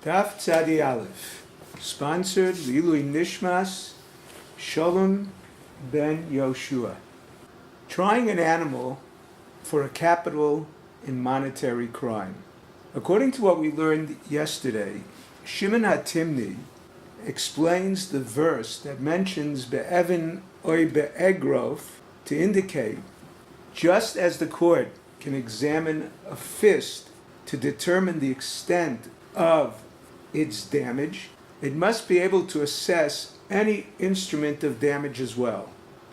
DAF Aleph, sponsored Lilui Nishmas Sholem ben Yoshua. Trying an animal for a capital in monetary crime. According to what we learned yesterday, Shimon HaTimni explains the verse that mentions be'evin oy be'egrof to indicate just as the court can examine a fist to determine the extent of its damage, it must be able to assess any instrument of damage as well.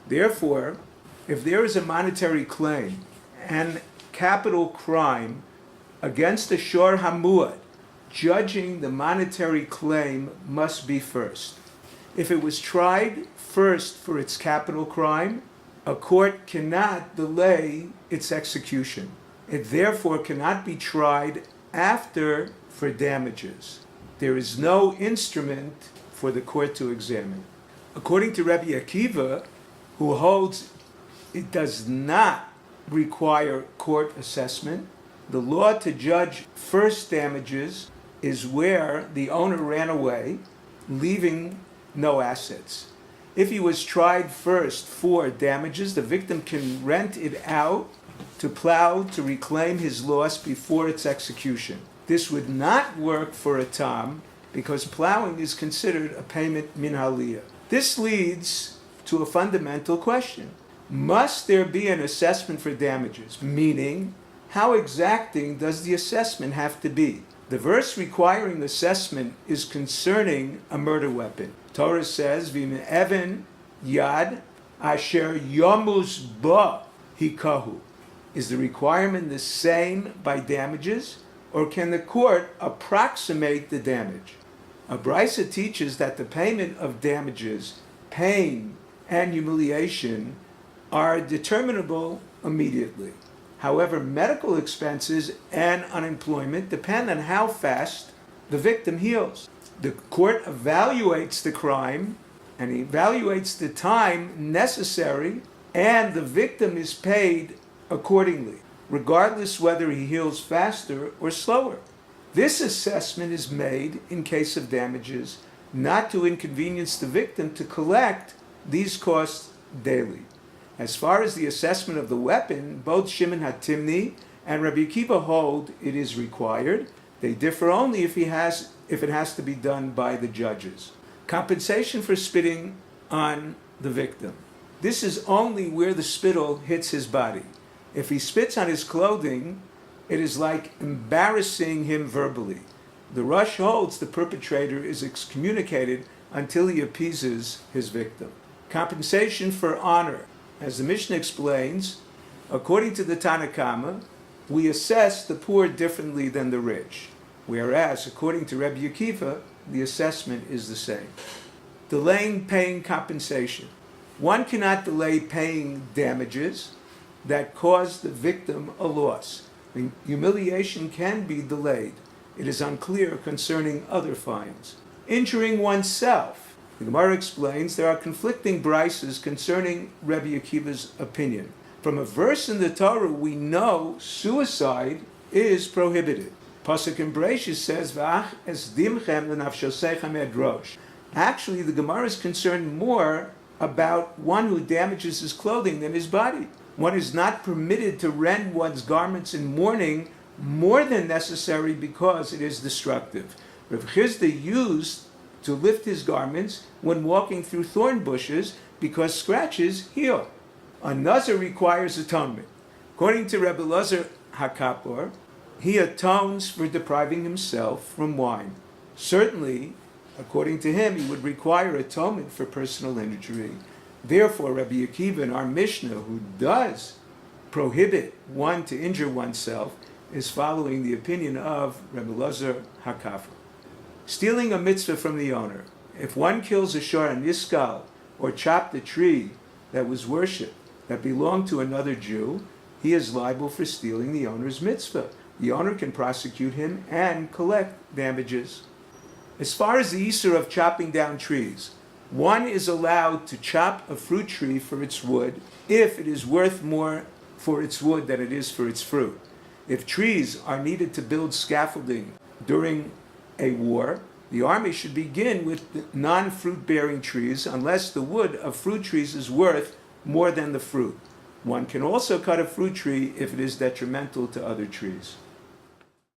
Therefore, if there is a monetary claim and capital crime against the Shor Hamuad, judging the monetary claim must be first. If it was tried first for its capital crime, a court cannot delay its execution. It therefore cannot be tried after for damages. There is no instrument for the court to examine. According to Rabbi Akiva, who holds it does not require court assessment, the law to judge first damages is where the owner ran away, leaving no assets. If he was tried first for damages, the victim can rent it out to plow to reclaim his loss before its execution. This would not work for a tam because plowing is considered a payment min haliyah. This leads to a fundamental question. Must there be an assessment for damages? Meaning, how exacting does the assessment have to be? The verse requiring assessment is concerning a murder weapon. Torah says, V'im even yad asher yomus ba hikahu. Is the requirement the same by damages, or can the court approximate the damage? A brisa teaches that the payment of damages, pain, and humiliation are determinable immediately. However, medical expenses and unemployment depend on how fast the victim heals. The court evaluates the crime and evaluates the time necessary, and the victim is paid accordingly, regardless whether he heals faster or slower. This assessment is made in case of damages, not to inconvenience the victim to collect these costs daily. As far as the assessment of the weapon, both Shimon HaTimni and Rabbi Akiva hold it is required. They differ only if it has to be done by the judges. Compensation for spitting on the victim. This is only where the spittle hits his body. If he spits on his clothing, it is like embarrassing him verbally. The Rush holds the perpetrator is excommunicated until he appeases his victim. Compensation for honor. As the Mishnah explains, according to the Tanakama, we assess the poor differently than the rich, whereas according to Rabbi Akiva, the assessment is the same. Delaying paying compensation. One cannot delay paying damages that cause the victim a loss. Humiliation can be delayed. It is unclear concerning other fines. Injuring oneself. The Gemara explains there are conflicting brises concerning Rabbi Akiva's opinion. From a verse in the Torah, we know suicide is prohibited. Pasuk in Bereshis says, "V'ach esdimchem lenafshosechem edrosh." Actually, the Gemara is concerned more about one who damages his clothing than his body. One is not permitted to rend one's garments in mourning more than necessary because it is destructive. Rav Chizda used to lift his garments when walking through thorn bushes because scratches heal. A nazir requires atonement. According to Rebbe Elazar HaKapor, he atones for depriving himself from wine. Certainly, according to him, he would require atonement for personal injury. Therefore, Rabbi Akiva in our Mishnah, who does prohibit one to injure oneself, is following the opinion of Rebbe Elazar HaKapor. Stealing a mitzvah from the owner. If one kills a shor niskal or chopped a tree that was worshipped, that belonged to another Jew, he is liable for stealing the owner's mitzvah. The owner can prosecute him and collect damages. As far as the issur of chopping down trees, one is allowed to chop a fruit tree for its wood if it is worth more for its wood than it is for its fruit. If trees are needed to build scaffolding during a war, the army should begin with non-fruit-bearing trees unless the wood of fruit trees is worth more than the fruit. One can also cut a fruit tree if it is detrimental to other trees.